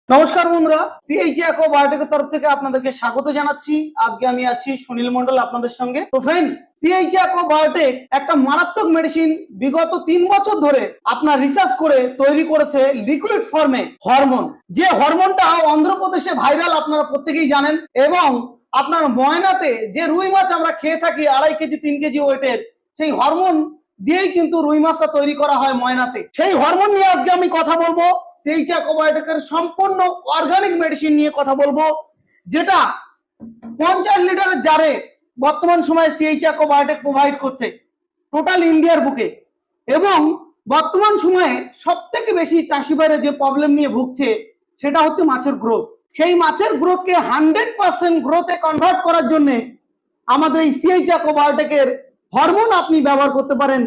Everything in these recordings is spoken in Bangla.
নমস্কার বন্ধুরা, সিএইচ অ্যাকো বায়োটেকের তরফ থেকে আপনাদেরকে স্বাগত জানাচ্ছি। আজকে আমি আছি সুনীল মন্ডল আপনাদের সঙ্গে। তো ফ্রেন্ডস, সিএইচ অ্যাকো বায়োটেক একটা মারাত্মক মেডিসিন বিগত 3 বছর ধরে আপনার রিসার্চ করে তৈরি করেছে লিকুইড ফর্মে হরমোন। যে হরমোনটা অন্ধ্রপ্রদেশে ভাইরাল আপনারা প্রত্যেকেই জানেন। এবং আপনার ময়নাতে যে রুই মাছ আমরা খেয়ে থাকি 2.5 কেজি 3 কেজি ওয়েটের, সেই হরমোন দিয়েই কিন্তু রুই মাছটা তৈরি করা হয় ময়নাতে। সেই হরমোন নিয়ে আজকে আমি কথা বলবো। সিএইচ অ্যাকো বায়োটেকের সম্পূর্ণ অর্গানিক মেডিসিন নিয়ে কথা বলবো, যেটা 50 লিটারের জারে বর্তমান সময়ে সিএইচ অ্যাকো বায়োটেক প্রোভাইড করছে টোটাল ইন্ডিয়ার বুকে। এবং বর্তমান সময়ে সব থেকে বেশি চাষি ভাইরা যে প্রবলেম নিয়ে ভুগছে সেটা হচ্ছে মাছের গ্রোথ। সেই মাছের গ্রোথকে 100% গ্রোথে কনভার্ট করার জন্য আমাদের এই সিএইচ অ্যাকো বায়োটেকের হরমোন আপনি ব্যবহার করতে পারেন,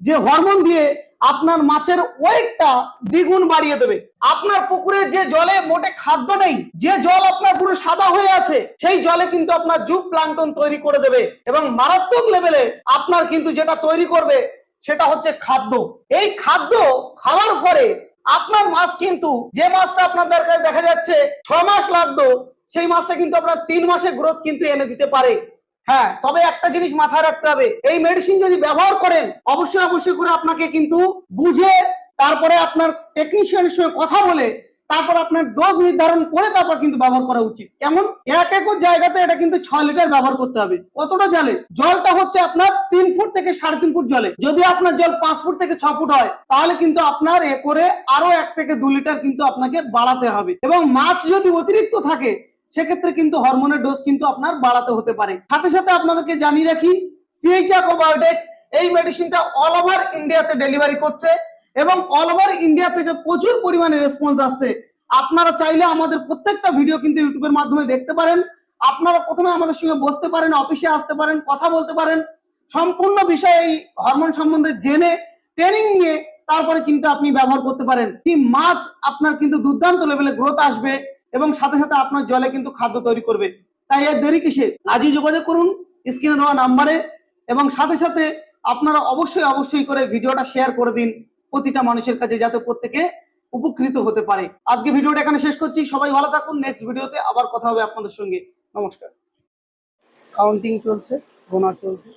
যে হরমোন দিয়ে আপনার মাছের ওয়েটটা দ্বিগুণ বাড়িয়ে দেবে। আপনার পুকুরে যে জলে মোটে খাদ্য নেই, যে জল আপনার পুরো সাদা হয়ে আছে, সেই জলে কিন্তু আপনার জুপ প্লাঙ্কটন তৈরি করে দেবে। এবং মারাত্মক লেভেলে আপনার কিন্তু যেটা তৈরি করবে সেটা হচ্ছে খাদ্য। এই খাদ্য খাওয়ার পরে আপনার মাছ কিন্তু, যে মাছটা আপনাদের কাছে দেখা যাচ্ছে 6 মাস লাগতো, সেই মাছটা কিন্তু আপনার 3 মাসে গ্রোথ কিন্তু এনে দিতে পারে। হ্যাঁ, তবে একটা জিনিস মাথায় রাখতে হবে, এই মেডিসিন যদি ব্যবহার করেন অবশ্যই করে আপনাকে কিন্তু বুঝে, তারপরে আপনার টেকনিশিয়ানের সঙ্গে কথা বলে, তারপর আপনার ডোজ নির্ধারণ করে তারপর কিন্তু ব্যবহার করা উচিত। কেমন? এক একর জায়গাতে এটা কিন্তু 6 লিটার ব্যবহার করতে হবে। কতটা জলে? জলটা হচ্ছে আপনার 3 ফুট থেকে 3.5 ফুট জলে। যদি আপনার জল 5 ফুট থেকে 6 ফুট হয়, তাহলে কিন্তু আপনার একরে আরো 1 থেকে 2 লিটার কিন্তু আপনাকে বাড়াতে হবে। এবং মাছ যদি অতিরিক্ত থাকে সেক্ষেত্রে কিন্তু হরমোনের ডোজ কিন্তু আপনার বাড়াতে হতে পারে। সাথে সাথে আপনাদেরকে জানিয়ে রাখি, সিএইচ অ্যাকো বায়োটেক এই মেডিসিনটা অল ওভার ইন্ডিয়াতে ডেলিভারি করছে এবং অল ওভার ইন্ডিয়া থেকে প্রচুর পরিমাণে রেসপন্স আসছে। আপনারা চাইলে আমাদের প্রত্যেকটা ভিডিও কিন্তু ইউটিউবের মাধ্যমে দেখতে পারেন। আপনারা প্রথমে আমাদের সঙ্গে বসতে পারেন, অফিসে আসতে পারেন, কথা বলতে পারেন, সম্পূর্ণ বিষয়ে এই হরমোন সম্বন্ধে জেনে ট্রেনিং নিয়ে তারপরে কিন্তু আপনি ব্যবহার করতে পারেন। কি মাছ আপনার কিন্তু দুর্দান্ত লেভেলে গ্রোথ আসবে এবং সাথে সাথে আপনার জলে কিন্তু খাদ্য তৈরি করবে। তাই এর দেরি কিসে? আজই যোগাযোগ করুন স্ক্রিনে দেওয়া নাম্বারে। এবং সাথে সাথে আপনারা অবশ্যই করে ভিডিওটা শেয়ার করে দিন প্রতিটা মানুষের কাছে, যাতে প্রত্যেকে উপকৃত হতে পারে। আজকে ভিডিওটা এখানে শেষ করছি। সবাই ভালো থাকুন। নেক্সট ভিডিওতে আবার কথা হবে আপনাদের সঙ্গে। নমস্কার। কাউন্টিং চলছে, গোনা চলছে।